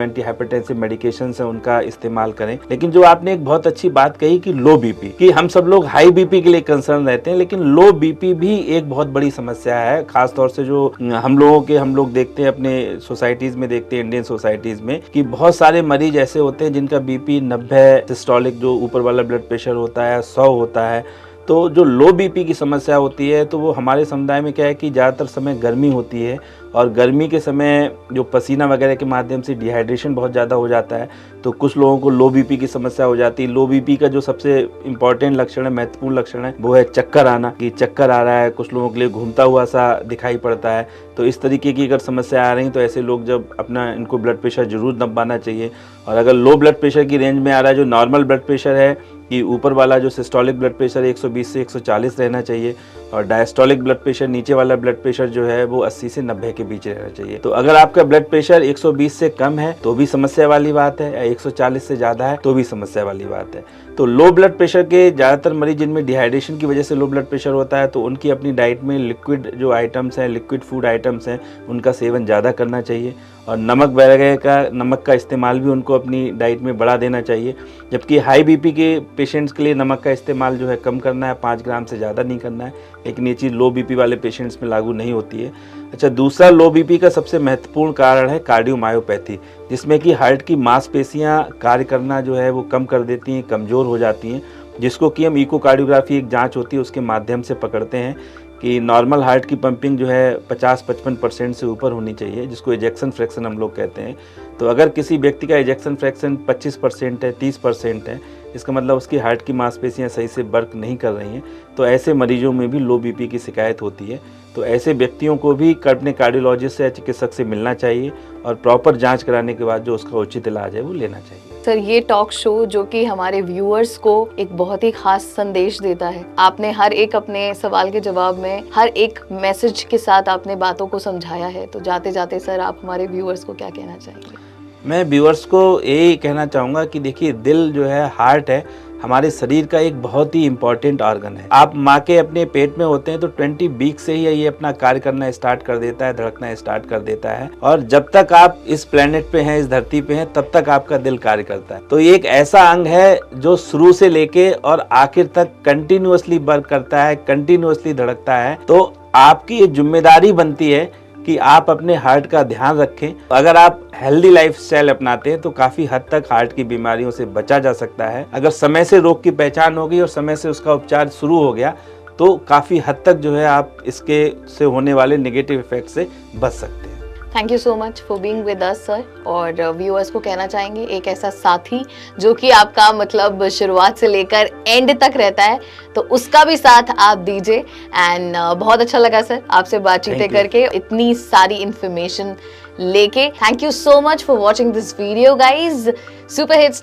Anti hypertensive medications हैं उनका इस्तेमाल करें। लेकिन जो आपने एक बहुत अच्छी बात कही कि लो बीपी, कि हम सब लोग हाई बीपी के लिए कंसर्न रहते हैं, लेकिन लो बीपी भी एक बहुत बड़ी समस्या है। खास तौर से जो हम लोग देखते हैं अपने सोसाइटीज में, देखते हैं इंडियन सोसाइटीज में, कि बहुत सारे मरीज ऐसे होते हैं जिनका बीपी 90 सिस्टोलिक जो ऊपर वाला ब्लड प्रेशर होता है 100 होता है। तो जो लो बीपी की समस्या होती है तो वो हमारे समुदाय में क्या है कि ज़्यादातर समय गर्मी होती है, और गर्मी के समय जो पसीना वगैरह के माध्यम से डिहाइड्रेशन बहुत ज़्यादा हो जाता है, तो कुछ लोगों को लो बीपी की समस्या हो जाती है। लो बीपी का जो सबसे इम्पॉर्टेंट लक्षण है, महत्वपूर्ण लक्षण है, वो है चक्कर आना, कि चक्कर आ रहा है, कुछ लोगों के लिए घूमता हुआ सा दिखाई पड़ता है। तो इस तरीके की अगर समस्या आ रही तो ऐसे लोग जब अपना इनको ब्लड प्रेशर जरूर नपाना चाहिए। और अगर लो ब्लड प्रेशर की रेंज में आ रहा है, जो नॉर्मल ब्लड प्रेशर है कि ऊपर वाला जो सिस्टोलिक ब्लड प्रेशर 120 से 140 रहना चाहिए, और डायस्टोलिक ब्लड प्रेशर नीचे वाला ब्लड प्रेशर जो है वो 80 से 90 के बीच रहना चाहिए। तो अगर आपका ब्लड प्रेशर 120 से कम है तो भी समस्या वाली बात है, या 140 से ज़्यादा है तो भी समस्या वाली बात है। तो लो ब्लड प्रेशर के ज़्यादातर मरीज जिनमें डिहाइड्रेशन की वजह से लो ब्लड प्रेशर होता है, तो उनकी अपनी डाइट में लिक्विड जो आइटम्स हैं, लिक्विड फूड आइटम्स हैं, उनका सेवन ज़्यादा करना चाहिए, और नमक का इस्तेमाल भी उनको अपनी डाइट में बढ़ा देना चाहिए। जबकि हाई बीपी के पेशेंट्स के लिए नमक का इस्तेमाल जो है कम करना है, 5 ग्राम से ज़्यादा नहीं करना है, लेकिन ये चीज़ लो बीपी वाले पेशेंट्स में लागू नहीं होती है। अच्छा, दूसरा लो बीपी का सबसे महत्वपूर्ण कारण है कार्डियोमायोपैथी, जिसमें कि हार्ट की मांसपेशियां कार्य करना जो है वो कम कर देती हैं, कमज़ोर हो जाती हैं, जिसको कि हम इकोकार्डियोग्राफी एक जांच होती है उसके माध्यम से पकड़ते हैं कि नॉर्मल हार्ट की पंपिंग जो है 50-55% से ऊपर होनी चाहिए, जिसको इजेक्शन फ्रैक्शन हम लोग कहते हैं। तो अगर किसी व्यक्ति का इजेक्शन फ्रैक्शन 25% है, 30% है, इसका मतलब उसकी हार्ट की मांसपेशियां सही से वर्क नहीं कर रही हैं, तो ऐसे मरीजों में भी लो बीपी की शिकायत होती है। तो ऐसे व्यक्तियों को भी अपने कार्डियोलॉजिस्ट या चिकित्सक से मिलना चाहिए, और प्रॉपर जांच कराने के बाद जो उसका उचित इलाज है वो लेना चाहिए। सर, ये टॉक शो जो कि हमारे व्यूअर्स को एक बहुत ही खास संदेश देता है, आपने हर एक अपने सवाल के जवाब में हर एक मैसेज के साथ आपने बातों को समझाया है। तो जाते जाते सर आप हमारे व्यूअर्स को क्या कहना चाहेंगे? मैं व्यूअर्स को यही कहना चाहूँगा कि देखिए, दिल जो है, हार्ट है, हमारे शरीर का एक बहुत ही इम्पॉर्टेंट ऑर्गन है। आप माँ के अपने पेट में होते हैं तो 20 वीक से ही ये अपना कार्य करना स्टार्ट कर देता है, धड़कना स्टार्ट कर देता है, और जब तक आप इस प्लेनेट पे हैं, इस धरती पे हैं, तब तक आपका दिल कार्य करता है। तो ये एक ऐसा अंग है जो शुरू से लेके और आखिर तक कंटिन्यूअसली वर्क करता है, कंटिन्यूअसली धड़कता है। तो आपकी ये जिम्मेदारी बनती है कि आप अपने हार्ट का ध्यान रखें। अगर आप हेल्दी लाइफस्टाइल अपनाते हैं तो काफ़ी हद तक हार्ट की बीमारियों से बचा जा सकता है। अगर समय से रोग की पहचान हो गई और समय से उसका उपचार शुरू हो गया तो काफ़ी हद तक जो है आप इसके से होने वाले नेगेटिव इफेक्ट से बच सकते हैं। Thank you so much for being with us sir. और व्यूअर्स को कहना चाहेंगे, एक ऐसा साथी जो कि आपका मतलब शुरुआत से लेकर एंड तक रहता है, तो उसका भी साथ आप दीजिए। एंड बहुत अच्छा लगा सर आपसे बातचीतें करके, इतनी सारी इंफॉर्मेशन लेके। Thank you so much for watching this video guys. Super hits